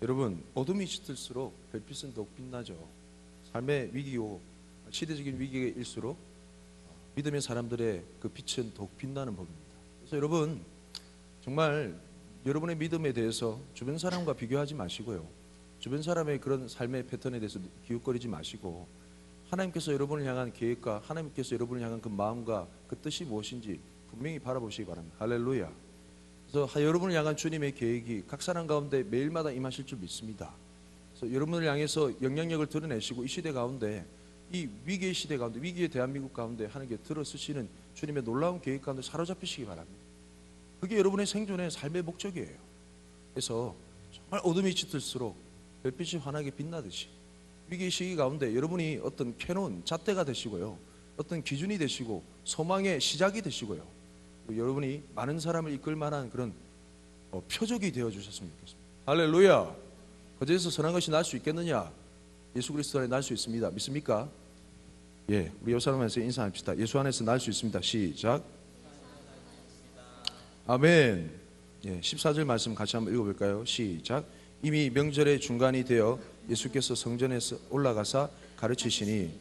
여러분, 어둠이 짙을수록 별빛은 더욱 빛나죠. 삶의 위기요, 시대적인 위기일수록 믿음의 사람들의 그 빛은 더욱 빛나는 법입니다. 그래서 여러분, 정말 여러분의 믿음에 대해서 주변 사람과 비교하지 마시고요, 주변 사람의 그런 삶의 패턴에 대해서 기웃거리지 마시고, 하나님께서 여러분을 향한 계획과 하나님께서 여러분을 향한 그 마음과 그 뜻이 무엇인지 분명히 바라보시기 바랍니다. 할렐루야. 그래서 여러분을 향한 주님의 계획이 각 사람 가운데 매일마다 임하실 줄 믿습니다. 그래서 여러분을 향해서 영향력을 드러내시고, 이 시대 가운데, 이 위기의 시대 가운데, 위기의 대한민국 가운데 하나님께 들어쓰시는 주님의 놀라운 계획 가운데 사로잡히시기 바랍니다. 그게 여러분의 생존의 삶의 목적이에요. 그래서 정말 어둠이 짙을수록 별빛이 환하게 빛나듯이 위기의 시기 가운데 여러분이 어떤 캐논, 잣대가 되시고요, 어떤 기준이 되시고 소망의 시작이 되시고요, 여러분이 많은 사람을 이끌 만한 그런 표적이 되어 주셨으면 좋겠습니다. 할렐루야. 거제에서 선한 것이 날 수 있겠느냐? 예수 그리스도 안에 날 수 있습니다. 믿습니까? 예, 우리 옆 사람한테 인사합시다. 예수 안에서 날 수 있습니다. 시작. 아멘. 예, 14절 말씀 같이 한번 읽어볼까요? 시작. 이미 명절의 중간이 되어 예수께서 성전에서 올라가사 가르치시니,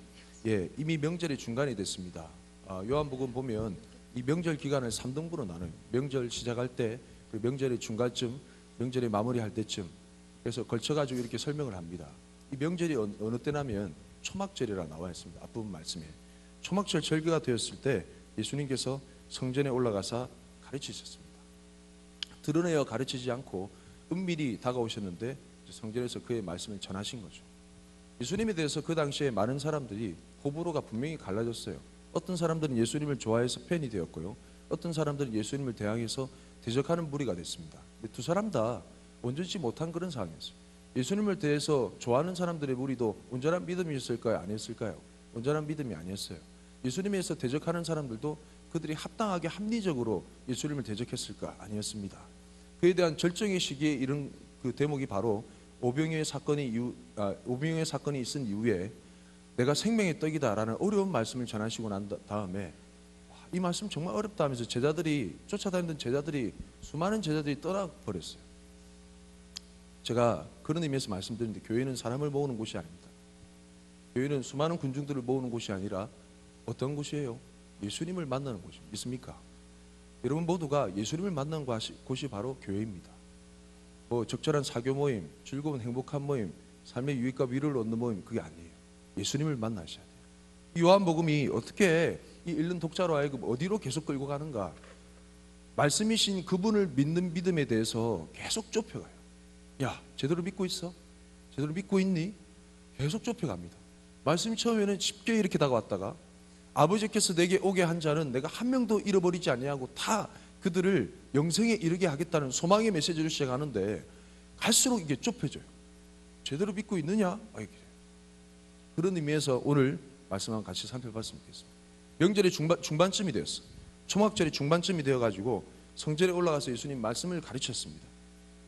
예, 이미 명절의 중간이 됐습니다. 요한복음 보면 이 명절 기간을 3등분으로 나눠요. 명절 시작할 때, 그리고 명절의 중간쯤, 명절의 마무리할 때쯤. 그래서 걸쳐가지고 이렇게 설명을 합니다. 이 명절이 어느 때냐면 초막절이라 나와 있습니다. 앞부분 말씀에. 초막절 절기가 되었을 때 예수님께서 성전에 올라가사 가르치셨습니다. 드러내어 가르치지 않고 은밀히 다가오셨는데 성전에서 그의 말씀을 전하신 거죠. 예수님에 대해서 그 당시에 많은 사람들이 호불호가 분명히 갈라졌어요. 어떤 사람들은 예수님을 좋아해서 팬이 되었고요, 어떤 사람들은 예수님을 대항해서 대적하는 무리가 됐습니다. 두 사람 다 온전치 못한 그런 상황이었어요. 예수님을 대해서 좋아하는 사람들의 무리도 온전한 믿음이었을까요? 아니었을까요? 온전한 믿음이 아니었어요. 예수님에 대해서 대적하는 사람들도 그들이 합당하게 합리적으로 예수님을 대적했을까? 아니었습니다. 그에 대한 절정의 시기에 이른 그 대목이 바로 오병이어의 사건이 있은 이후에 내가 생명의 떡이다라는 어려운 말씀을 전하시고 난 다음에, 이 말씀 정말 어렵다 하면서 쫓아다니던 제자들이, 수많은 제자들이 떠나버렸어요. 제가 그런 의미에서 말씀드리는데, 교회는 사람을 모으는 곳이 아닙니다. 교회는 수많은 군중들을 모으는 곳이 아니라 어떤 곳이에요? 예수님을 만나는 곳입니다. 믿습니까? 여러분 모두가 예수님을 만나는 곳이 바로 교회입니다. 뭐 적절한 사교 모임, 즐거운 행복한 모임, 삶의 유익과 위로를 얻는 모임, 그게 아니에요. 예수님을 만나셔야 돼요. 이 요한복음이 어떻게 이 읽는 독자로 하여금 어디로 계속 끌고 가는가? 말씀이신 그분을 믿는 믿음에 대해서 계속 좁혀가요. 야, 제대로 믿고 있어? 제대로 믿고 있니? 계속 좁혀갑니다. 말씀이 처음에는 쉽게 이렇게 다가왔다가, 아버지께서 내게 오게 한 자는 내가 한 명도 잃어버리지 아니하고 다 그들을 영생에 이르게 하겠다는 소망의 메시지를 시작하는데, 갈수록 이게 좁혀져요. 제대로 믿고 있느냐? 그런 의미에서 오늘 말씀 한번 같이 살펴봤으면 좋겠습니다. 명절의 중반쯤이 되었어. 초막절이 중반쯤이 되어가지고 성전에 올라가서 예수님 말씀을 가르쳤습니다.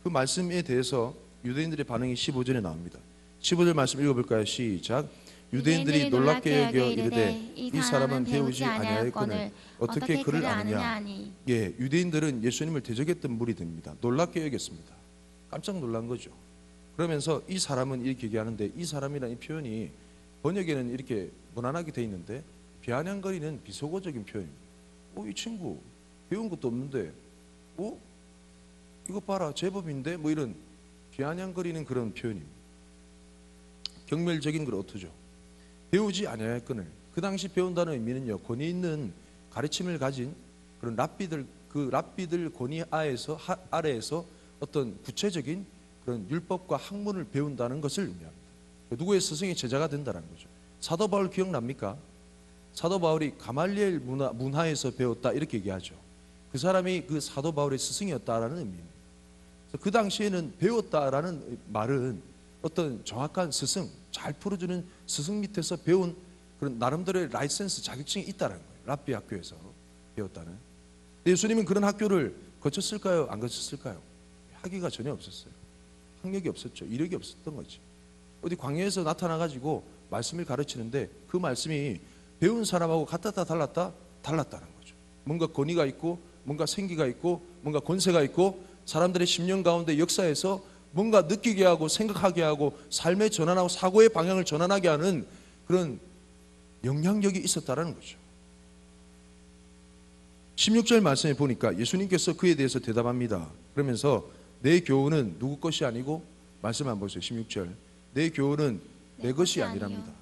그 말씀에 대해서 유대인들의 반응이 15절에 나옵니다. 15절 말씀 읽어볼까요? 시작. 유대인들이 놀랍게 여겨 이르되 이 사람은 배우지 아니하였거늘 어떻게 그를 아느냐. 예, 유대인들은 예수님을 대적했던 무리들입니다. 놀랍게 여겼습니다. 깜짝 놀란 거죠. 그러면서 이 사람은 이렇게 얘기하는데, 이 사람이라는 이 표현이 번역에는 이렇게 무난하게 돼 있는데 비아냥거리는 비속어적인 표현입니다. 이 친구 배운 것도 없는데 이거 봐라 제법인데, 뭐 이런 비아냥거리는 그런 표현입니다. 경멸적인 걸 어투죠. 배우지 아니하였거늘. 그 당시 배운다는 의미는요, 권위 있는 가르침을 가진 그런 랍비들, 그 랍비들 권위 아래에서 어떤 구체적인 그런 율법과 학문을 배운다는 것을 의미합니다. 누구의 스승의 제자가 된다는 거죠. 사도 바울 기억납니까? 사도 바울이 가말리엘 문화에서 배웠다 이렇게 얘기하죠. 그 사람이 그 사도 바울의 스승이었다라는 의미입니다. 그 당시에는 배웠다라는 말은 어떤 정확한 스승, 잘 풀어주는 스승 밑에서 배운 그런 나름대로의 라이센스, 자격증이 있다는 거예요. 랍비 학교에서 배웠다는. 예수님은 그런 학교를 거쳤을까요? 안 거쳤을까요? 학위가 전혀 없었어요. 학력이 없었죠. 이력이 없었던 거지. 어디 광야에서 나타나가지고 말씀을 가르치는데 그 말씀이 배운 사람하고 같았다 달랐다? 달랐다는 거죠. 뭔가 권위가 있고, 뭔가 생기가 있고, 뭔가 권세가 있고, 사람들의 심령 가운데 역사에서 뭔가 느끼게 하고 생각하게 하고 삶의 전환하고 사고의 방향을 전환하게 하는 그런 영향력이 있었다라는 거죠. 16절 말씀에 보니까 예수님께서 그에 대해서 대답합니다. 그러면서 내 교훈은 누구 것이 아니고, 말씀 한번 보세요. 16절. 내 교훈은 내 것이 아니랍니다.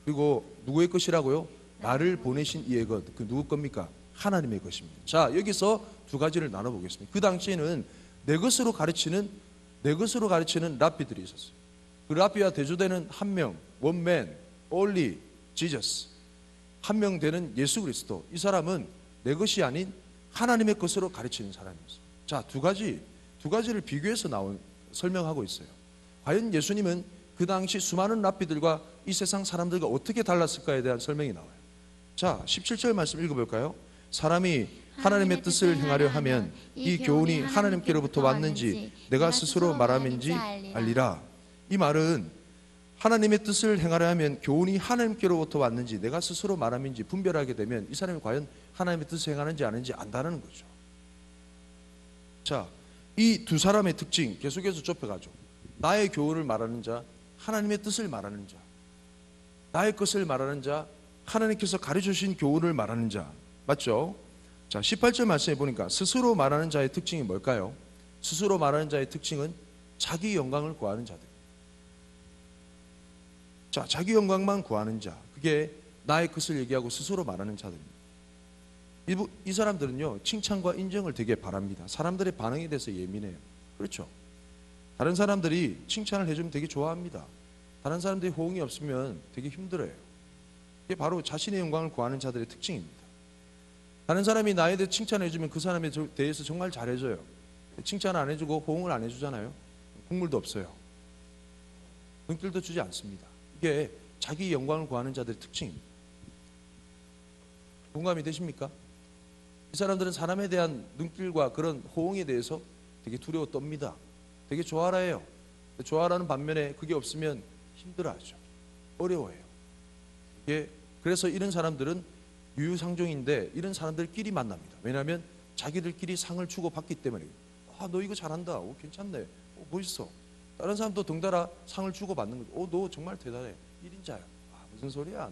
그리고 누구의 것이라고요? 나를 보내신 이의 것. 그 누구 겁니까? 하나님의 것입니다. 자, 여기서 두 가지를 나눠보겠습니다. 그 당시에는 내 것으로 가르치는 랍비들이 있었어요. 그 랍비와 대조되는 한 명, one man, only Jesus. 한 명 되는 예수 그리스도. 이 사람은 내 것이 아닌 하나님의 것으로 가르치는 사람이었어요. 자, 두 가지를 비교해서 설명하고 있어요. 과연 예수님은 그 당시 수많은 랍비들과 이 세상 사람들과 어떻게 달랐을까에 대한 설명이 나와요. 자, 17절 말씀 읽어볼까요? 사람이 하나님의 뜻을 행하려 하면 이 교훈이 하나님께로부터 왔는지 내가 스스로 말함인지 알리라. 이 말은 하나님의 뜻을 행하려 하면 교훈이 하나님께로부터 왔는지 내가 스스로 말함인지 분별하게 되면 이 사람이 과연 하나님의 뜻을 행하는지 아닌지 안다는 거죠. 자, 이 두 사람의 특징 계속해서 좁혀가죠. 나의 교훈을 말하는 자, 하나님의 뜻을 말하는 자, 나의 것을 말하는 자, 하나님께서 가르쳐주신 교훈을 말하는 자. 맞죠? 자, 18절 말씀해 보니까 스스로 말하는 자의 특징이 뭘까요? 스스로 말하는 자의 특징은 자기 영광을 구하는 자들. 자, 자기 영광만 구하는 자, 그게 나의 것을 얘기하고 스스로 말하는 자들입니다. 이 사람들은요, 칭찬과 인정을 되게 바랍니다. 사람들의 반응에 대해서 예민해요. 그렇죠? 다른 사람들이 칭찬을 해주면 되게 좋아합니다. 다른 사람들이 호응이 없으면 되게 힘들어요. 이게 바로 자신의 영광을 구하는 자들의 특징입니다. 다른 사람이 나에 대해 칭찬해주면 그 사람에 대해서 정말 잘해줘요. 칭찬 안 해주고 호응을 안 해주잖아요. 국물도 없어요. 눈길도 주지 않습니다. 이게 자기 영광을 구하는 자들의 특징입니다. 공감이 되십니까? 이 사람들은 사람에 대한 눈길과 그런 호응에 대해서 되게 두려워 떱니다. 되게 좋아라 해요. 좋아라는 반면에 그게 없으면 힘들어하죠. 어려워해요. 그래서 이런 사람들은 유유상종인데 이런 사람들끼리 만납니다. 왜냐하면 자기들끼리 상을 주고받기 때문에. 아, 너 이거 잘한다. 오, 괜찮네. 오, 멋있어. 다른 사람도 덩달아 상을 주고받는 거죠. 오, 너 정말 대단해. 1인자야. 아, 무슨 소리야.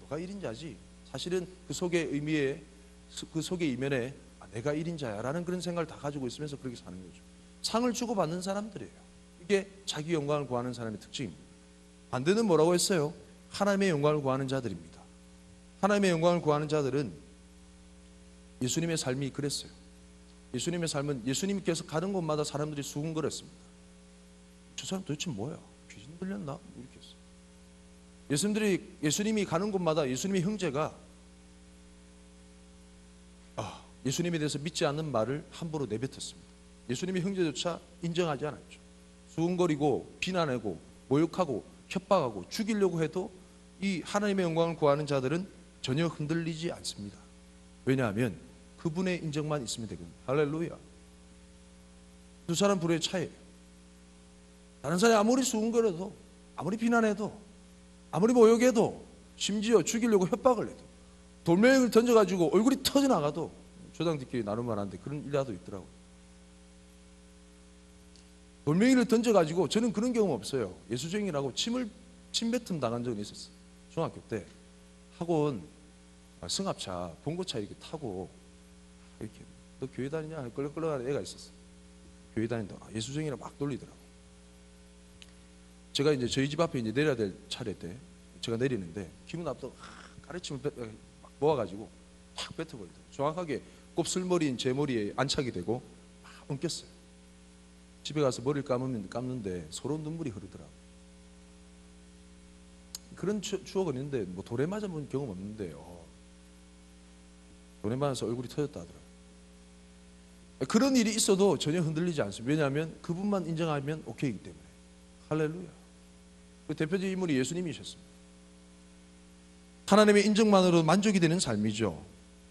너가 1인자지. 사실은 그 속의 의미에, 그 속의 이면에 내가 1인자야 라는 그런 생각을 다 가지고 있으면서 그렇게 사는 거죠. 상을 주고받는 사람들이에요. 이게 자기 영광을 구하는 사람의 특징입니다. 반대는 뭐라고 했어요? 하나님의 영광을 구하는 자들입니다. 하나님의 영광을 구하는 자들은 예수님의 삶이 그랬어요. 예수님의 삶은 예수님께서 가는 곳마다 사람들이 수군거렸습니다. 저 사람 도대체 뭐야? 귀신 들렸나? 이렇게 했어요. 예수님이 가는 곳마다 예수님의 형제가 예수님에 대해서 믿지 않는 말을 함부로 내뱉었습니다. 예수님의 형제조차 인정하지 않았죠. 수군거리고 비난하고 모욕하고 협박하고 죽이려고 해도 이 하나님의 영광을 구하는 자들은 전혀 흔들리지 않습니다. 왜냐하면 그분의 인정만 있으면 되거든요. 할렐루야. 두 사람 불의 차이예요. 다른 사람이 아무리 수군거려도, 아무리 비난해도, 아무리 모욕해도, 심지어 죽이려고 협박을 해도, 돌멩이를 던져가지고 얼굴이 터져나가도 조상들끼리 나누면 만한데 그런 일화도 있더라고요. 돌멩이를 던져가지고, 저는 그런 경험 없어요. 예수쟁이라고 침뱉음 당한 적은 있었어요. 중학교 때 학원 승합차, 봉고차 이렇게 타고 이렇게 너 교회 다니냐? 끌렁끌렁하는 애가 있었어요. 교회 다닌다. 예수쟁이라 막 놀리더라고. 제가 이제 저희 집 앞에 이제 내려야 될 차례 때 제가 내리는데 기분 나쁘다고 가르침을 막 모아가지고 팍 뱉어버리더라고요. 정확하게 곱슬머리인 제 머리에 안착이 되고 막 엉켰어요. 집에 가서 머리를 감는데 서로 눈물이 흐르더라고요. 그런 추억은 있는데 뭐 돌에 맞아본 경험 없는데요. 돌에 맞아서 얼굴이 터졌다 하더라고요. 그런 일이 있어도 전혀 흔들리지 않습니다. 왜냐하면 그분만 인정하면 오케이이기 때문에. 할렐루야. 그 대표적인 인물이 예수님이셨습니다. 하나님의 인정만으로 만족이 되는 삶이죠.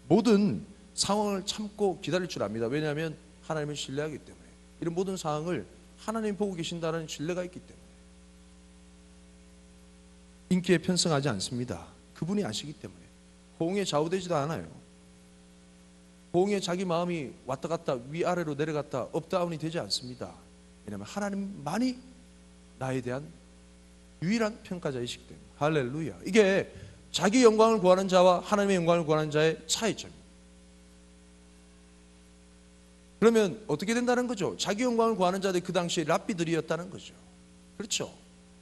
모든 상황을 참고 기다릴 줄 압니다. 왜냐하면 하나님을 신뢰하기 때문에. 이런 모든 상황을 하나님이 보고 계신다는 신뢰가 있기 때문에. 인기에 편승하지 않습니다. 그분이 아시기 때문에. 호응에 좌우되지도 않아요. 호응에 자기 마음이 왔다 갔다 위아래로 내려갔다 업다운이 되지 않습니다. 왜냐하면 하나님만이 나에 대한 유일한 평가자이시기 때문에. 할렐루야. 이게 자기 영광을 구하는 자와 하나님의 영광을 구하는 자의 차이점입니다. 그러면 어떻게 된다는 거죠? 자기 영광을 구하는 자들이 그 당시에 랍비들이었다는 거죠. 그렇죠?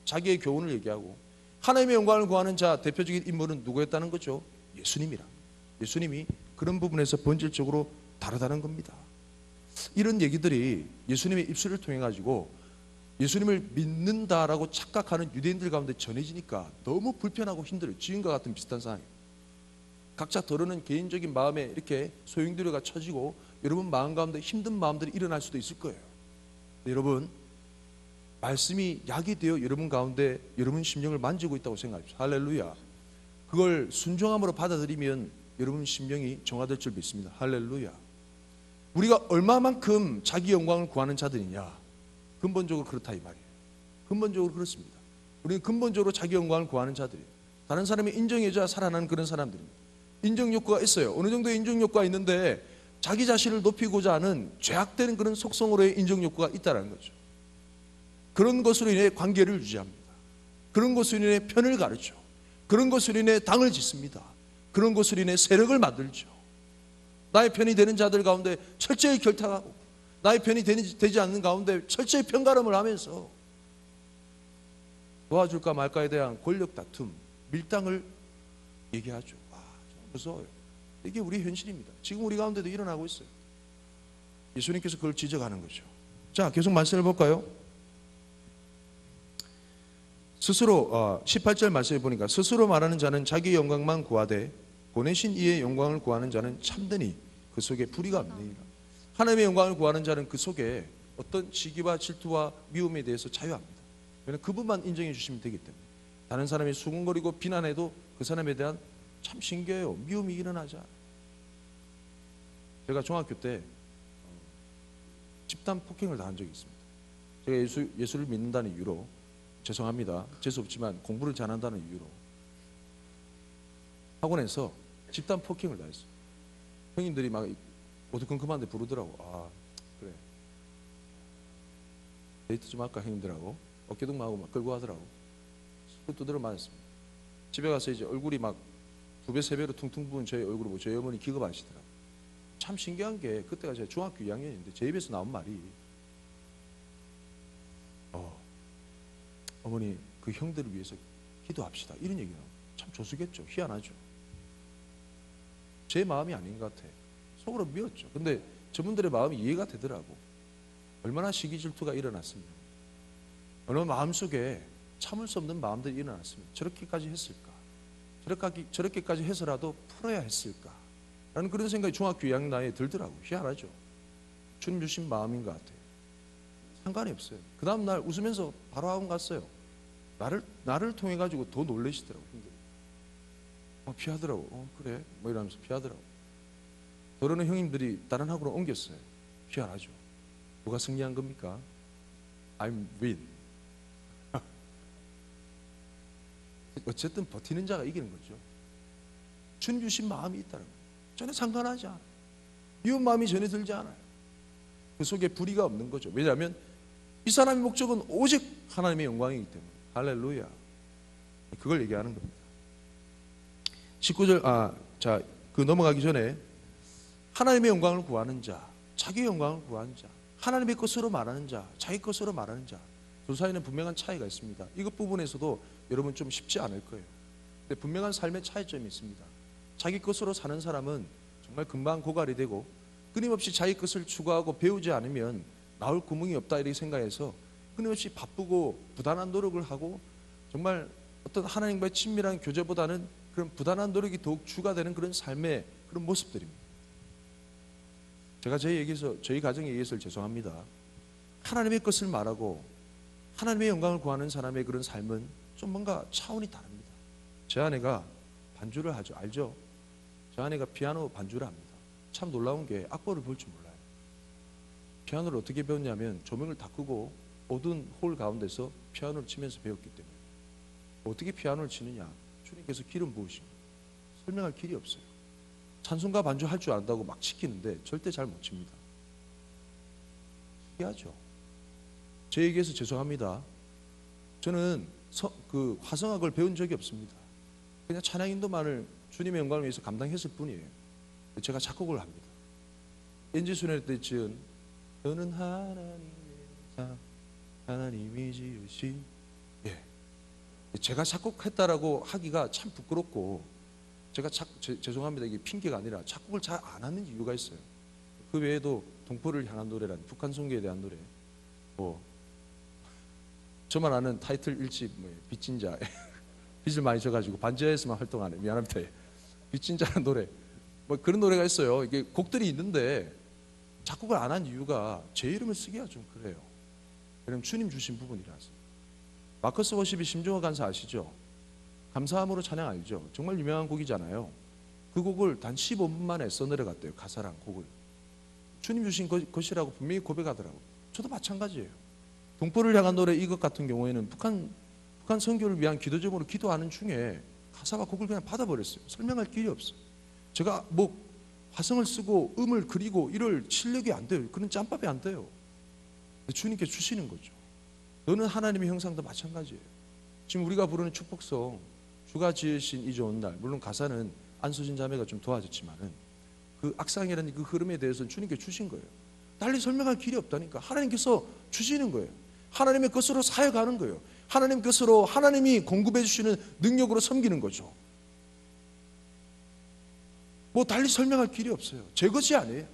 자기의 교훈을 얘기하고, 하나님의 영광을 구하는 자 대표적인 인물은 누구였다는 거죠? 예수님이라. 예수님이 그런 부분에서 본질적으로 다르다는 겁니다. 이런 얘기들이 예수님의 입술을 통해 가지고 예수님을 믿는다라고 착각하는 유대인들 가운데 전해지니까 너무 불편하고 힘들어요. 지금과 같은 비슷한 상황이에요. 각자 더러는 개인적인 마음에 이렇게 소용돌이가 쳐지고 여러분 마음 가운데 힘든 마음들이 일어날 수도 있을 거예요. 여러분, 말씀이 약이 되어 여러분 가운데 여러분 심령을 만지고 있다고 생각합시다. 할렐루야. 그걸 순종함으로 받아들이면 여러분 심령이 정화될 줄 믿습니다. 할렐루야. 우리가 얼마만큼 자기 영광을 구하는 자들이냐? 근본적으로 그렇다 이 말이에요. 근본적으로 그렇습니다. 우리는 근본적으로 자기 영광을 구하는 자들이에요. 다른 사람이 인정해줘야 살아나는 그런 사람들입니다. 인정 욕구가 있어요. 어느 정도의 인정 욕구가 있는데 자기 자신을 높이고자 하는 죄악되는 그런 속성으로의 인정 욕구가 있다는 거죠. 그런 것으로 인해 관계를 유지합니다. 그런 것으로 인해 편을 가르죠. 그런 것으로 인해 당을 짓습니다. 그런 것으로 인해 세력을 만들죠. 나의 편이 되는 자들 가운데 철저히 결탁하고 나의 편이 되지 않는 가운데 철저히 편가름을 하면서 도와줄까 말까에 대한 권력 다툼, 밀당을 얘기하죠. 와, 정말 무서워요. 이게 우리 현실입니다. 지금 우리 가운데도 일어나고 있어요. 예수님께서 그걸 지적하는 거죠. 자, 계속 말씀을 볼까요? 스스로 18절 말씀에 보니까 스스로 말하는 자는 자기 영광만 구하되 보내신 이의 영광을 구하는 자는 참되니 그 속에 불의가 없느니라. 하나님의 영광을 구하는 자는 그 속에 어떤 시기와 질투와 미움에 대해서 자유합니다. 왜냐하면 그분만 인정해 주시면 되기 때문에. 다른 사람이 수군거리고 비난해도 그 사람에 대한 참 신기해요. 미움이 일어나지 않아요. 제가 중학교 때 집단 폭행을 당한 적이 있습니다. 제가 예수를 믿는다는 이유로, 죄송합니다, 재수 없지만 공부를 잘한다는 이유로 학원에서 집단 폭행을 당했어요. 형님들이 막 오두컴컴한데 부르더라고. 아, 그래, 데이트 좀 할까 형님들하고. 어깨동무하고 막 끌고 가더라고. 두드려 맞았습니다. 집에 가서 이제 얼굴이 막 2배, 3배로 퉁퉁 부은 저희 얼굴을 보고 저희 어머니 기겁하시더라고요. 참 신기한 게 그때가 제가 중학교 2학년인데 제 입에서 나온 말이 어머니 그 형들을 위해서 기도합시다, 이런 얘기가 참 조수겠죠. 희한하죠. 제 마음이 아닌 것 같아. 속으로 미웠죠. 근데 저분들의 마음이 이해가 되더라고. 얼마나 시기 질투가 일어났습니다. 어느 마음속에 참을 수 없는 마음들이 일어났습니다. 저렇게까지 했을까? 저렇게까지 해서라도 풀어야 했을까? 라는 그런 생각이 중학교 2학년 나이에 들더라고요. 희한하죠. 주님 주신 마음인 것 같아요. 상관이 없어요. 그 다음 날 웃으면서 바로 학원 갔어요. 나를 통해 가지고 더 놀라시더라고요. 피하더라고. 그래? 뭐 이러면서 피하더라고. 더러는 형님들이 다른 학원으로 옮겼어요. 희한하죠. 누가 승리한 겁니까? I'm win. 어쨌든 버티는 자가 이기는 거죠. 주님 주신 마음이 있다는 거예요. 전혀 상관하지 않아요. 미운 마음이 전혀 들지 않아요. 그 속에 불의가 없는 거죠. 왜냐하면 이 사람의 목적은 오직 하나님의 영광이기 때문에. 할렐루야. 그걸 얘기하는 겁니다. 19절, 그 넘어가기 전에 하나님의 영광을 구하는 자, 자기 영광을 구하는 자, 하나님의 것으로 말하는 자, 자기 것으로 말하는 자, 두 사이는 분명한 차이가 있습니다. 이것 부분에서도 여러분 좀 쉽지 않을 거예요. 근데 분명한 삶의 차이점이 있습니다. 자기 것으로 사는 사람은 정말 금방 고갈이 되고 끊임없이 자기 것을 추구하고 배우지 않으면 나올 구멍이 없다 이렇게 생각해서 끊임없이 바쁘고 부단한 노력을 하고 정말 어떤 하나님과의 친밀한 교제보다는 그런 부단한 노력이 더욱 주가 되는 그런 삶의 그런 모습들입니다. 제가 저희 가정에 의해서 죄송합니다. 하나님의 것을 말하고 하나님의 영광을 구하는 사람의 그런 삶은 좀 뭔가 차원이 다릅니다. 제 아내가 반주를 하죠. 알죠? 제 아내가 피아노 반주를 합니다. 참 놀라운 게 악보를 볼 줄 몰라요. 피아노를 어떻게 배웠냐면 조명을 다 끄고 어두운 홀 가운데서 피아노를 치면서 배웠기 때문에. 어떻게 피아노를 치느냐? 주님께서 기름 부으신 거예요. 설명할 길이 없어요. 찬송가 반주 할 줄 안다고 막 시키는데 절대 잘 못 칩니다. 신기하죠? 제 얘기해서 죄송합니다. 저는 그 화성학을 배운 적이 없습니다. 그냥 찬양 인도만을 주님의 영광을 위해서 감당했을 뿐이에요. 제가 작곡을 합니다. 엔지순회 때 지은 너는 하나님의 상 하나님이 지으신, 예, 제가 작곡했다라고 하기가 참 부끄럽고, 제가 죄송합니다. 이게 핑계가 아니라 작곡을 잘 안 하는 이유가 있어요. 그 외에도 동포를 향한 노래란 북한 선교에 대한 노래, 뭐 저만 아는 타이틀 1집 빚진 자 빚을 많이 져가지고 반지하에서만 활동하네, 미안합니다. 빚진 자라는 노래, 뭐 그런 노래가 있어요. 이게 곡들이 있는데 작곡을 안 한 이유가 제 이름을 쓰기가 좀 그래요. 왜냐면 주님 주신 부분이라서. 마커스 워십이 심정호 간사 아시죠? 감사함으로 찬양 알죠? 정말 유명한 곡이잖아요. 그 곡을 단 15분 만에 써내려갔대요. 가사랑 곡을. 주님 주신 것이라고 분명히 고백하더라고요. 저도 마찬가지예요. 동포를 향한 노래 이것 같은 경우에는 북한 선교를 위한 기도 제목으로 기도하는 중에 가사가 곡을 그냥 받아버렸어요. 설명할 길이 없어요. 제가 뭐 화성을 쓰고 음을 그리고 이럴 실력이 안 돼요. 그런 짬밥이 안 돼요. 주님께 주시는 거죠. 너는 하나님의 형상도 마찬가지예요. 지금 우리가 부르는 축복성, 주가 지으신 이 좋은 날, 물론 가사는 안수진 자매가 좀 도와줬지만은 그 악상이라는 그 흐름에 대해서는 주님께 주신 거예요. 달리 설명할 길이 없다니까. 하나님께서 주시는 거예요. 하나님의 것으로 사역하는 거예요. 하나님 것으로 하나님이 공급해 주시는 능력으로 섬기는 거죠. 뭐 달리 설명할 길이 없어요. 제 것이 아니에요.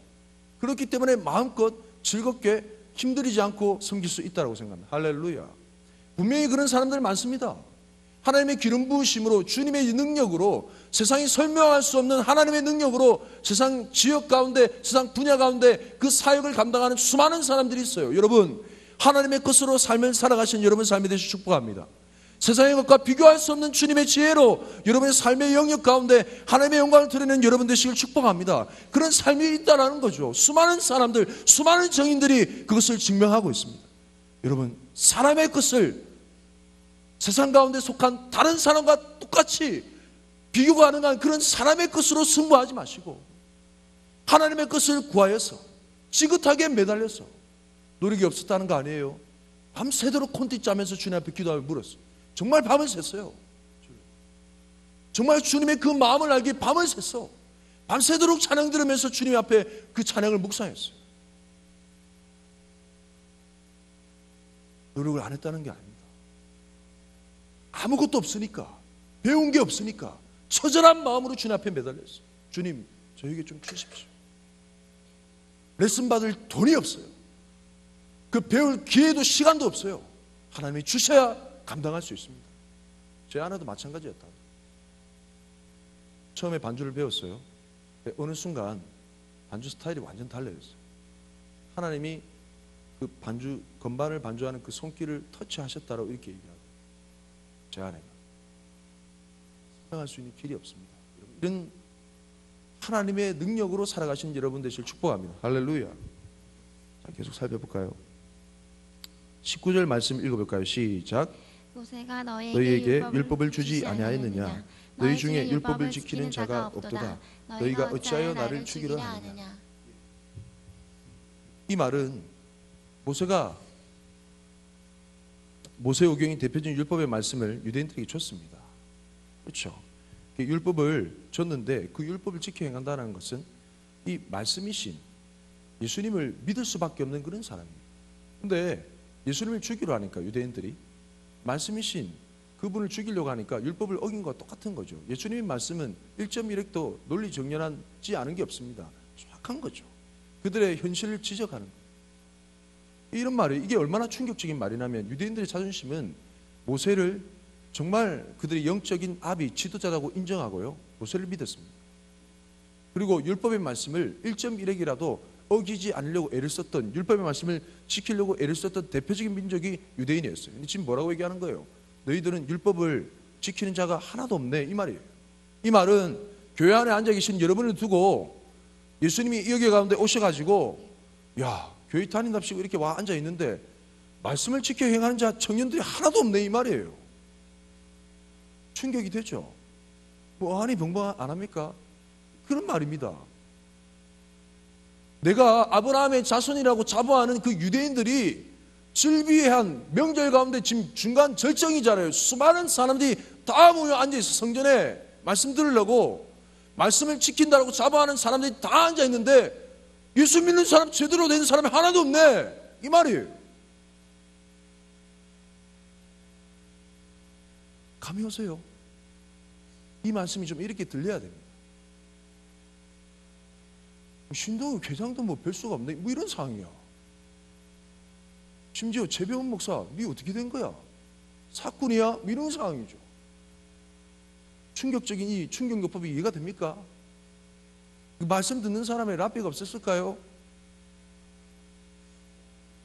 그렇기 때문에 마음껏 즐겁게 힘들이지 않고 섬길 수 있다고 생각합니다. 할렐루야. 분명히 그런 사람들 많습니다. 하나님의 기름 부으심으로, 주님의 능력으로, 세상이 설명할 수 없는 하나님의 능력으로 세상 지역 가운데, 세상 분야 가운데 그 사역을 감당하는 수많은 사람들이 있어요. 여러분, 하나님의 것으로 삶을 살아가신 여러분 삶이 되시길 축복합니다. 세상의 것과 비교할 수 없는 주님의 지혜로 여러분의 삶의 영역 가운데 하나님의 영광을 드리는 여러분 되시길 축복합니다. 그런 삶이 있다는 거죠. 수많은 사람들, 수많은 정인들이 그것을 증명하고 있습니다. 여러분, 사람의 것을 세상 가운데 속한 다른 사람과 똑같이 비교 가능한 그런 사람의 것으로 승부하지 마시고 하나님의 것을 구하여서 지긋하게 매달려서 노력이 없었다는 거 아니에요. 밤새도록 콘티 짜면서 주님 앞에 기도하며 물었어요. 정말 밤을 샜어요. 정말 주님의 그 마음을 알기 밤을 샜어. 밤새도록 찬양 들으면서 주님 앞에 그 찬양을 묵상했어요. 노력을 안 했다는 게 아닙니다. 아무것도 없으니까, 배운 게 없으니까 처절한 마음으로 주님 앞에 매달렸어요. 주님, 저에게 좀 주십시오. 레슨 받을 돈이 없어요. 그 배울 기회도 시간도 없어요. 하나님이 주셔야 감당할 수 있습니다. 제 아내도 마찬가지였다. 처음에 반주를 배웠어요. 어느 순간 반주 스타일이 완전 달라졌어요. 하나님이 그 반주, 건반을 반주하는 그 손길을 터치하셨다라고 이렇게 얘기하고, 제 아내가 설명할 수 있는 길이 없습니다. 이런 하나님의 능력으로 살아가신 여러분 되시길 축복합니다. 할렐루야. 자, 계속 살펴볼까요? 19절 말씀 읽어볼까요? 시작. 모세가 너희에게 율법을 주지 아니하였느냐? 너희 중에 율법을 지키는 자가 없도다. 너희가 어찌하여 나를 죽이려 하느냐? 이 말은 모세오경이 대표적인 율법의 말씀을 유대인들에게 줬습니다. 그렇죠? 율법을 줬는데 그 율법을 지켜 행한다는 것은 이 말씀이신 예수님을 믿을 수밖에 없는 그런 사람입니다. 근데 예수님을 죽이려 하니까 유대인들이 말씀이신 그분을 죽이려고 하니까 율법을 어긴 것과 똑같은 거죠. 예수님의 말씀은 1.1획도 논리 정연하지 않은 게 없습니다. 정확한 거죠. 그들의 현실을 지적하는 거예요. 이런 말이, 이게 얼마나 충격적인 말이냐면 유대인들의 자존심은 모세를 정말 그들의 영적인 아비, 지도자라고 인정하고요, 모세를 믿었습니다. 그리고 율법의 말씀을 1.1획이라도 어기지 않으려고 애를 썼던, 율법의 말씀을 지키려고 애를 썼던 대표적인 민족이 유대인이었어요. 근데 지금 뭐라고 얘기하는 거예요? 너희들은 율법을 지키는 자가 하나도 없네, 이 말이에요. 이 말은 교회 안에 앉아 계신 여러분을 두고 예수님이 여기 가운데 오셔가지고, 야, 교회 다닌답시고 이렇게 와 앉아 있는데 말씀을 지켜 행하는 자 청년들이 하나도 없네, 이 말이에요. 충격이 되죠. 뭐 아니 병방 안 합니까? 그런 말입니다. 내가 아브라함의 자손이라고 자부하는 그 유대인들이 즐비한 명절 가운데 지금 중간 절정이잖아요. 수많은 사람들이 다 모여 앉아있어. 성전에 말씀 들으려고, 말씀을 지킨다고 자부하는 사람들이 다 앉아있는데 예수 믿는 사람, 제대로 된 사람이 하나도 없네, 이 말이에요. 감이 오세요? 이 말씀이 좀 이렇게 들려야 됩니다. 신동은 회장도 뭐 별 수가 없네, 뭐 이런 상황이야. 심지어 최병훈 목사, 네 어떻게 된 거야? 사건이야? 뭐 이런 상황이죠. 충격적인 이 충격요법이 이해가 됩니까? 그 말씀 듣는 사람의 라비가 없었을까요?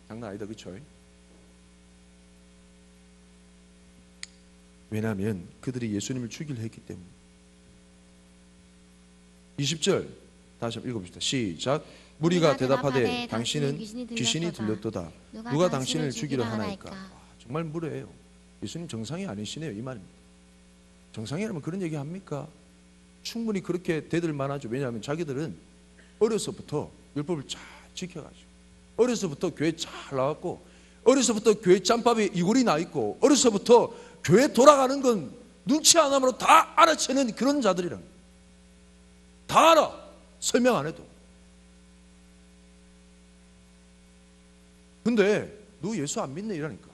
장난 아니다, 그쵸? 왜냐하면 그들이 예수님을 죽이려 했기 때문에. 20절 다시 한번 읽어봅시다. 시작. 무리가 대답하되 당신은 귀신이 들렸도다. 누가 당신을 죽이려 하나이까? 정말 무례해요. 예수님 정상이 아니시네요, 이 말입니다. 정상이라면 그런 얘기 합니까? 충분히 그렇게 되들 만하죠. 왜냐하면 자기들은 어려서부터 율법을 잘 지켜가지고, 어려서부터 교회 잘 나왔고, 어려서부터 교회 짬밥에 이골이 나 있고, 어려서부터 교회 돌아가는 건 눈치 하나로 다 알아채는 그런 자들이란 거예요. 다 알아, 설명 안 해도. 근데 너 예수 안 믿네 이러니까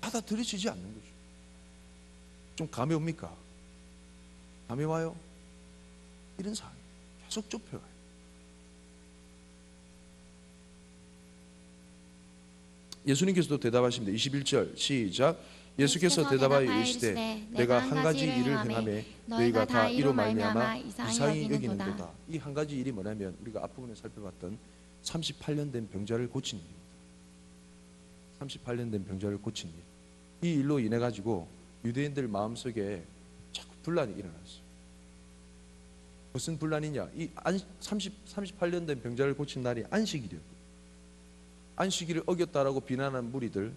받아들여지지 않는 거죠. 좀 감이 옵니까? 감이 와요? 이런 상황이 계속 좁혀가요. 예수님께서도 대답하십니다. 21절 시작. 예수께서 대답하여 이르시되 내가 한 가지 일을 행하매 너희가 다 이로 말미암아 이상히 여기는도다. 이 한 가지 일이 뭐냐면 우리가 앞부분에 살펴봤던 38년 된 병자를 고친 일입니다. 38년 된 병자를 고친 일. 이 일로 인해 가지고 유대인들 마음속에 자꾸 분란이 일어났어요. 무슨 분란이냐? 이 38년 된 병자를 고친 날이 안식일이었거든요. 안식일을 어겼다라고 비난하는 무리들이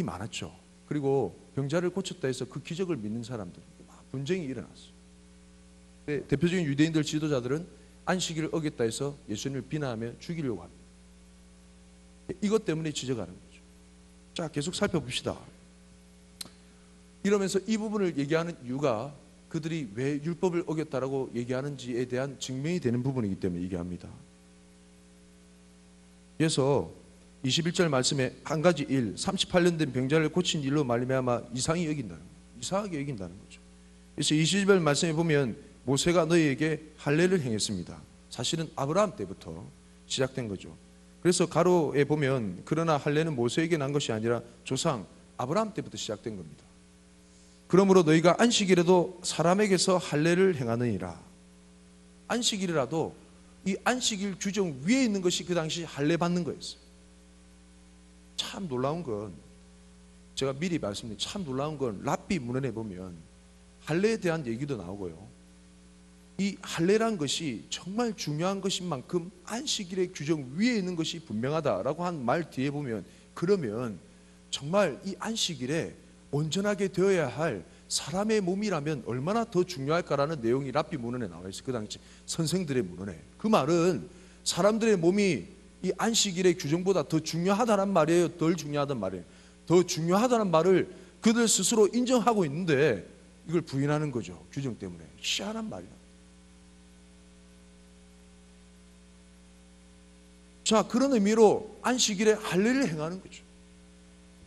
많았죠. 그리고 병자를 고쳤다 해서 그 기적을 믿는 사람들 막 분쟁이 일어났어요. 대표적인 유대인들 지도자들은 안식일을 어겼다 해서 예수님을 비난하며 죽이려고 합니다. 이것 때문에 지적하는 거죠. 자, 계속 살펴봅시다. 이러면서 이 부분을 얘기하는 이유가 그들이 왜 율법을 어겼다라고 얘기하는지에 대한 증명이 되는 부분이기 때문에 얘기합니다. 그래서 21절 말씀에 한 가지 일, 38년 된 병자를 고친 일로 말미암아 이상히 여긴다는 거예요. 이상하게 여긴다는 거죠. 그래서 20절 말씀에 보면 모세가 너희에게 할례를 행했습니다. 사실은 아브라함 때부터 시작된 거죠. 그래서 가로에 보면 그러나 할례는 모세에게 난 것이 아니라 조상 아브라함 때부터 시작된 겁니다. 그러므로 너희가 안식일에도 사람에게서 할례를 행하느니라. 안식일이라도 이 안식일 규정 위에 있는 것이 그 당시 할례 받는 거였어요. 참 놀라운 건 제가 미리 말씀드린 참 놀라운 건 랍비 문헌에 보면 할례에 대한 얘기도 나오고요. 이 할례란 것이 정말 중요한 것인 만큼 안식일의 규정 위에 있는 것이 분명하다라고 한 말 뒤에 보면 그러면 정말 이 안식일에 온전하게 되어야 할 사람의 몸이라면 얼마나 더 중요할까라는 내용이 랍비 문헌에 나와 있어요. 그 당시 선생들의 문헌에. 그 말은 사람들의 몸이 이 안식일의 규정보다 더 중요하다는 말이에요? 덜 중요하다는 말이에요? 더 중요하다는 말을 그들 스스로 인정하고 있는데 이걸 부인하는 거죠. 규정 때문에. 희한한 말이야. 자, 그런 의미로 안식일에 할례를 행하는 거죠.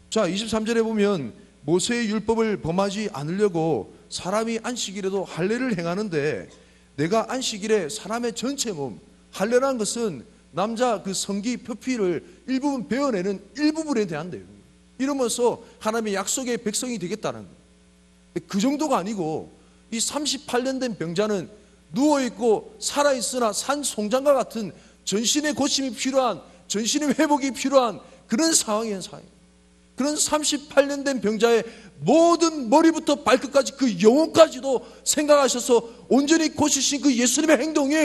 자, 23절에 보면 모세의 율법을 범하지 않으려고 사람이 안식일에도 할례를 행하는데 내가 안식일에 사람의 전체 몸, 할례라는 것은 남자 그 성기 표피를 일부분 베어내는 일부분에 대한 내용. 이러면서 하나님의 약속의 백성이 되겠다는 거예요. 그 정도가 아니고 이 38년 된 병자는 누워있고 살아있으나 산 송장과 같은 전신의 고침이 필요한, 전신의 회복이 필요한 그런 상황이에요. 그런 38년 된 병자의 모든 머리부터 발끝까지 그 영혼까지도 생각하셔서 온전히 고치신 그 예수님의 행동이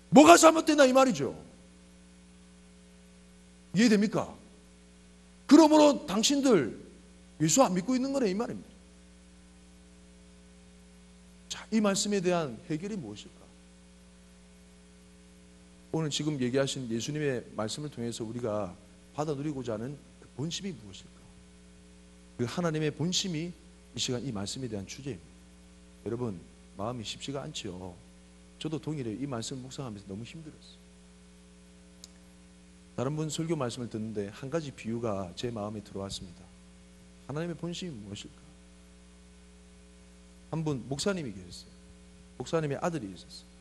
뭐가 잘못됐나 이 말이죠. 이해됩니까? 그러므로 당신들 예수 안 믿고 있는 거네 이 말입니다. 자, 이 말씀에 대한 해결이 무엇일까? 오늘 지금 얘기하신 예수님의 말씀을 통해서 우리가 받아 누리고자 하는 그 본심이 무엇일까? 그 하나님의 본심이 이 시간 이 말씀에 대한 주제입니다. 여러분, 마음이 쉽지가 않지요. 저도 동일해요. 이 말씀 묵상하면서 너무 힘들었어요. 다른 분 설교 말씀을 듣는데 한 가지 비유가 제 마음에 들어왔습니다. 하나님의 본심이 무엇일까? 한 분 목사님이 계셨어요. 목사님의 아들이 있었어요.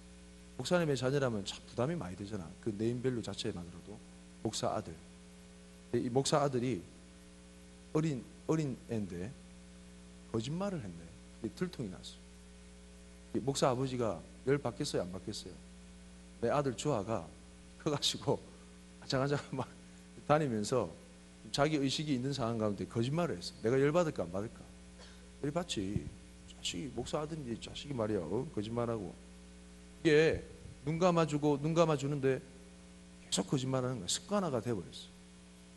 목사님의 자녀라면 참 부담이 많이 되잖아. 그 네임밸류 자체만으로도 목사 아들. 이 목사 아들이 어린 애인데 거짓말을 했네. 들통이 났어요. 목사 아버지가 열 받겠어요, 안 받겠어요? 내 아들 주아가 커가지고 아장아장 막 다니면서 자기 의식이 있는 상황 가운데 거짓말을 했어. 내가 열 받을까 안 받을까? 열 받지. 자식이 목사 아들인데 자식이 말이야 거짓말하고. 이게 눈 감아주는데 계속 거짓말하는 거야. 습관화가 돼버렸어.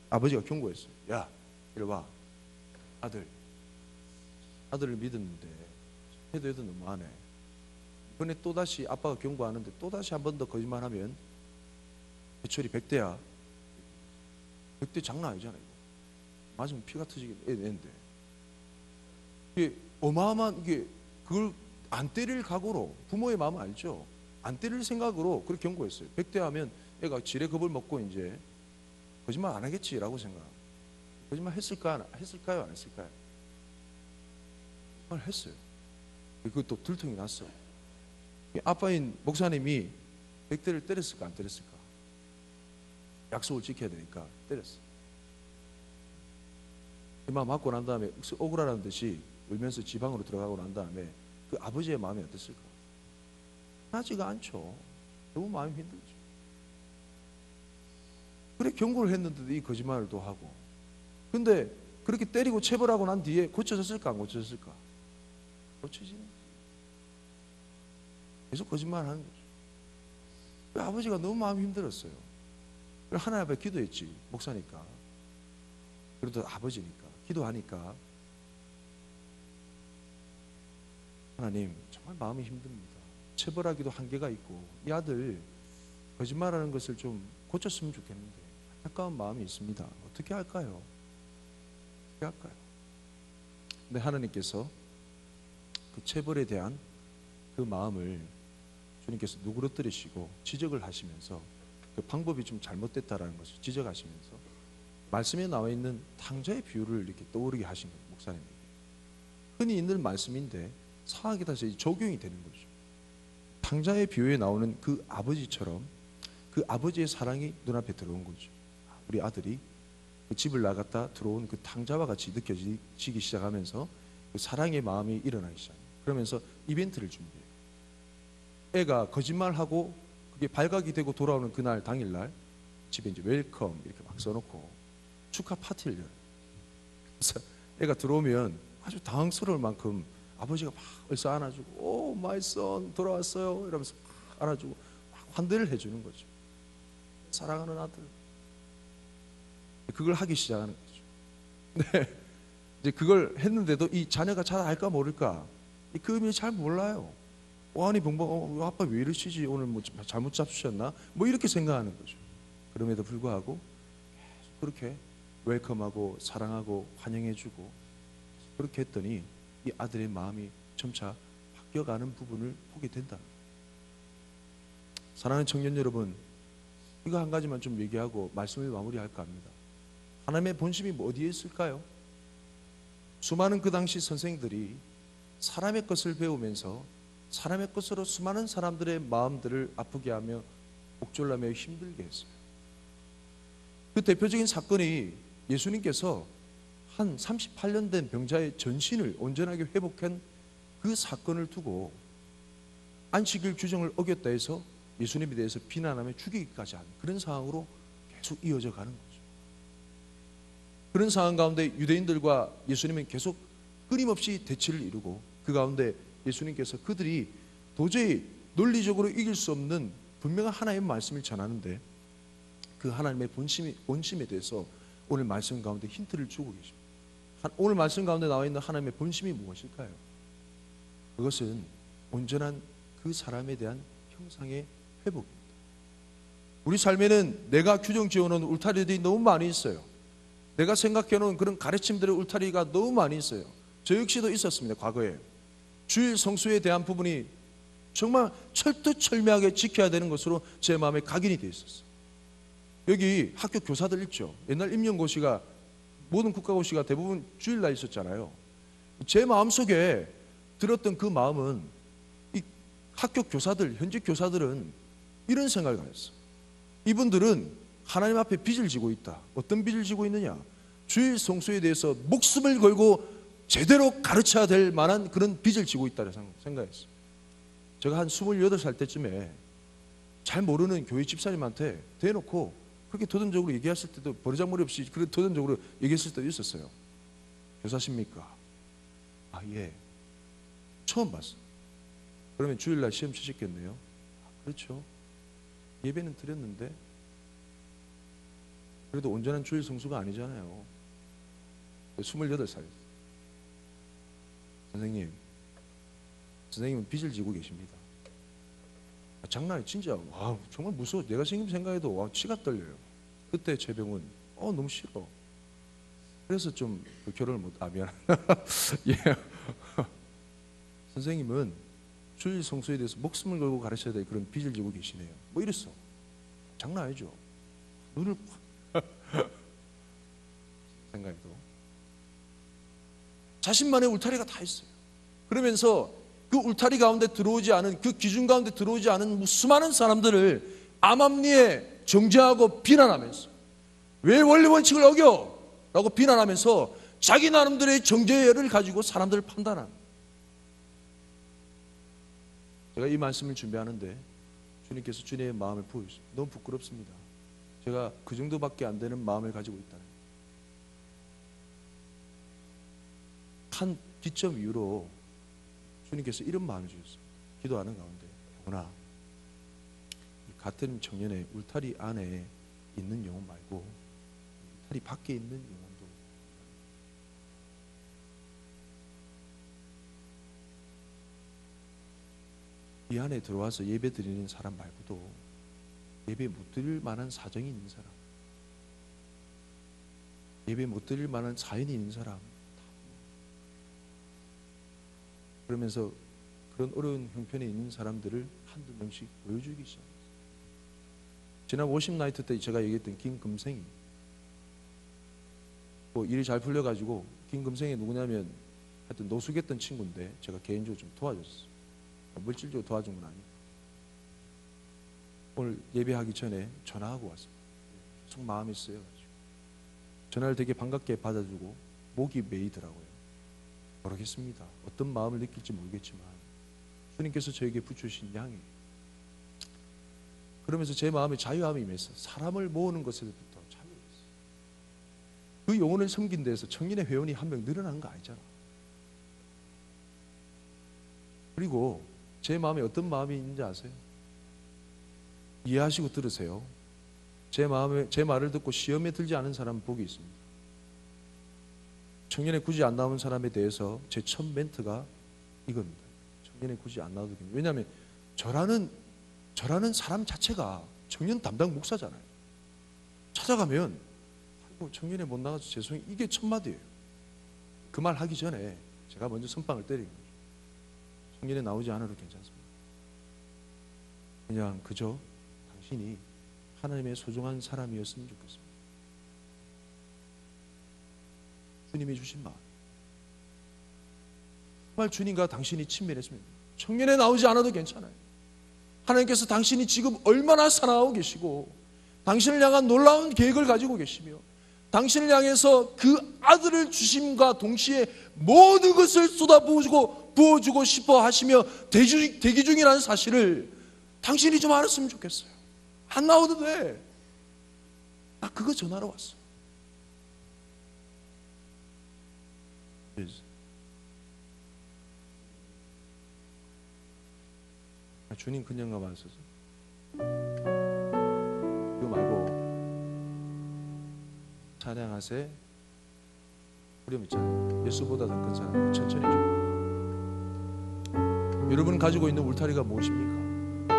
아버지가 경고했어. 야, 이리 와. 아들을 믿었는데 해도 너무하네. 이번에 또다시 아빠가 경고하는데 또다시 한 번 더 거짓말하면 해초리 100대야. 100대 장난 아니잖아. 이거 맞으면 피가 터지겠는데. 이게 어마어마한 게 그걸 안 때릴 각오로 부모의 마음 알죠? 안 때릴 생각으로 그렇게 경고했어요. 100대 하면 애가 지레 겁을 먹고 이제 거짓말 안 하겠지라고 생각. 거짓말 했을까요? 안 했을까요? 거짓말 했어요. 그것도 들통이 났어. 아빠인 목사님이 100대를 때렸을까 안 때렸을까? 약속을 지켜야 되니까 때렸어. 이만 맞고 난 다음에 억울하다는 듯이 울면서 지방으로 들어가고 난 다음에 그 아버지의 마음이 어땠을까? 나지가 않죠. 너무 마음이 힘들죠. 그래 경고를 했는데도 이 거짓말을 또 하고. 근데 그렇게 때리고 체벌하고 난 뒤에 고쳐졌을까 안 고쳐졌을까? 고쳐지는 거죠. 계속 거짓말을 하는 거죠. 아버지가 너무 마음이 힘들었어요. 하나님 앞에 기도했지. 목사니까. 그래도 아버지니까 기도하니까 하나님 정말 마음이 힘듭니다. 체벌하기도 한계가 있고 이 아들 거짓말하는 것을 좀 고쳤으면 좋겠는데 안타까운 마음이 있습니다. 어떻게 할까요? 근데 하나님께서 그 체벌에 대한 그 마음을 주님께서 누그러뜨리시고 지적을 하시면서 그 방법이 좀 잘못됐다라는 것을 지적하시면서 말씀에 나와 있는 탕자의 비유를 이렇게 떠오르게 하신 거예요. 목사님에게. 흔히 있는 말씀인데 상황에 따라서 적용이 되는 거죠. 탕자의 비유에 나오는 그 아버지처럼 그 아버지의 사랑이 눈앞에 들어온 거죠. 우리 아들이 그 집을 나갔다 들어온 그 탕자와 같이 느껴지기 시작하면서 그 사랑의 마음이 일어나기 시작해요. 그러면서 이벤트를 준비해요. 애가 거짓말하고 그게 발각이 되고 돌아오는 그날 당일날 집에 이제 웰컴 이렇게 막 써놓고 축하 파티를 열어요. 그래서 애가 들어오면 아주 당황스러울 만큼 아버지가 막 얼싸 안아주고 오 마이 선 돌아왔어요 이러면서 막 안아주고 막 환대를 해주는 거죠. 사랑하는 아들. 그걸 하기 시작하는 거죠. 네. 이제 그걸 했는데도 이 자녀가 잘 알까 모를까 그 의미를 잘 몰라요. 아니 봉봉 아빠 왜 이러시지 오늘 뭐 잘못 잡수셨나 뭐 이렇게 생각하는 거죠. 그럼에도 불구하고 계속 그렇게 웰컴하고 사랑하고 환영해주고 그렇게 했더니 이 아들의 마음이 점차 바뀌어가는 부분을 보게 된다. 사랑하는 청년 여러분, 이거 한 가지만 좀 얘기하고 말씀을 마무리할까 합니다. 하나님의 본심이 뭐 어디에 있을까요? 수많은 그 당시 선생들이 사람의 것을 배우면서 사람의 것으로 수많은 사람들의 마음들을 아프게 하며 옥졸라며 힘들게 했어요. 그 대표적인 사건이 예수님께서 한 38년 된 병자의 전신을 온전하게 회복한 그 사건을 두고 안식일 규정을 어겼다 해서 예수님에 대해서 비난하며 죽이기까지 하는 그런 상황으로 계속 이어져 가는 거죠. 그런 상황 가운데 유대인들과 예수님은 계속 끊임없이 대치를 이루고 그 가운데 예수님께서 그들이 도저히 논리적으로 이길 수 없는 분명한 하나님의 말씀을 전하는데 그 하나님의 본심에 대해서 오늘 말씀 가운데 힌트를 주고 계십니다. 오늘 말씀 가운데 나와 있는 하나님의 본심이 무엇일까요? 그것은 온전한 그 사람에 대한 형상의 회복입니다. 우리 삶에는 내가 규정 지어놓은 울타리들이 너무 많이 있어요. 내가 생각해놓은 그런 가르침들의 울타리가 너무 많이 있어요. 저 역시도 있었습니다. 과거에 주일 성수에 대한 부분이 정말 철두철미하게 지켜야 되는 것으로 제 마음에 각인이 되어 있었어요. 여기 학교 교사들 있죠. 옛날 임용고시가 모든 국가고시가 대부분 주일날 있었잖아요. 제 마음속에 들었던 그 마음은 이 학교 교사들, 현직 교사들은 이런 생각을 가졌어요. 이분들은 하나님 앞에 빚을 지고 있다. 어떤 빚을 지고 있느냐? 주일 성수에 대해서 목숨을 걸고 제대로 가르쳐야 될 만한 그런 빚을 지고 있다고 생각했어요. 제가 한 28살 때쯤에 잘 모르는 교회 집사님한테 대놓고 그렇게 도전적으로 얘기했을 때도 버르장머리 없이 그렇게 도전적으로 얘기했을 때도 있었어요. 교사십니까? 아, 예. 처음 봤어요. 그러면 주일날 시험 치셨겠네요. 아, 그렇죠. 예배는 드렸는데 그래도 온전한 주일 성수가 아니잖아요. 28살이었어요. 선생님은 빚을 지고 계십니다. 아, 장난이 진짜 와 정말 무서워. 내가 지금 생각해도 와 치가 떨려요. 그때 제 병은 너무 싫어. 그래서 좀 결혼을 미안. 예. 선생님은 주일 성수에 대해서 목숨을 걸고 가르쳐야 될 그런 빚을 지고 계시네요. 뭐 이랬어. 장난 아니죠. 눈을 생각해도 자신만의 울타리가 다 있어요. 그러면서 그 울타리 가운데 들어오지 않은, 그 기준 가운데 들어오지 않은 수많은 사람들을 암암리에 정죄하고 비난하면서 왜 원리 원칙을 어겨? 라고 비난하면서 자기 나름대로의 정죄를 가지고 사람들을 판단하는. 제가 이 말씀을 준비하는데 주님께서 주님의 마음을 보여주세요. 너무 부끄럽습니다. 제가 그 정도밖에 안 되는 마음을 가지고 있다는. 한 기점 이후로 주님께서 이런 마음을 주셨어요. 기도하는 가운데 영혼아, 같은 청년의 울타리 안에 있는 영혼 말고 울타리 밖에 있는 영혼도 이 안에 들어와서 예배 드리는 사람 말고도 예배 못 드릴 만한 사정이 있는 사람, 예배 못 드릴 만한 사연이 있는 사람, 그러면서 그런 어려운 형편에 있는 사람들을 한두 명씩 보여주기 시작했어요. 지난 워십 나이트 때 제가 얘기했던 김금생이 일이 잘 풀려가지고, 김금생이 누구냐면 하여튼 노숙했던 친구인데 제가 개인적으로 좀 도와줬어요. 물질적으로 도와준 건 아니고 오늘 예배하기 전에 전화하고 왔습니다. 계속 마음이 쓰여가지고 전화를 되게 반갑게 받아주고 목이 메이더라고요. 모르겠습니다. 어떤 마음을 느낄지 모르겠지만 주님께서 저에게 붙여주신 양이, 그러면서 제 마음에 자유함이 임해서 사람을 모으는 것에서부터 자유했어요. 그 영혼을 섬긴 데에서 청년의 회원이 한 명 늘어난 거 아니잖아. 그리고 제 마음에 어떤 마음이 있는지 아세요? 이해하시고 들으세요. 제 말을 듣고 시험에 들지 않은 사람 복이 있습니다. 청년에 굳이 안 나온 사람에 대해서 제 첫 멘트가 이겁니다. 청년에 굳이 안 나와도 됩니다. 왜냐하면 저라는 사람 자체가 청년 담당 목사잖아요. 찾아가면 아이고 청년에 못 나가서 죄송해요. 이게 첫 마디예요. 그 말 하기 전에 제가 먼저 선빵을 때린 거죠. 청년에 나오지 않아도 괜찮습니다. 그냥 그저 당신이 하나님의 소중한 사람이었으면 좋겠습니다. 주님이 주신 마음. 정말 주님과 당신이 친밀했으면 청년에 나오지 않아도 괜찮아요. 하나님께서 당신이 지금 얼마나 사랑하고 계시고 당신을 향한 놀라운 계획을 가지고 계시며 당신을 향해서 그 아들을 주심과 동시에 모든 것을 부어주고 싶어 하시며 대기 중이라는 사실을 당신이 좀 알았으면 좋겠어요. 안 나와도 돼. 나 그거 전하러 왔어. 주님 그냥 가만 있어서 그거 말고 찬양하세 후렴 있잖아요. 예수보다 더 큰 사랑. 천천히 좀. 여러분 가지고 있는 울타리가 무엇입니까?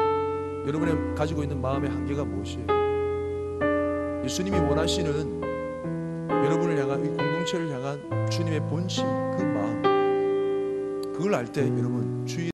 여러분이 가지고 있는 마음의 한계가 무엇이에요? 예수님이 원하시는 여러분을 향한, 이 공동체를 향한 주님의 본심, 그 마음, 그걸 알 때 여러분 주일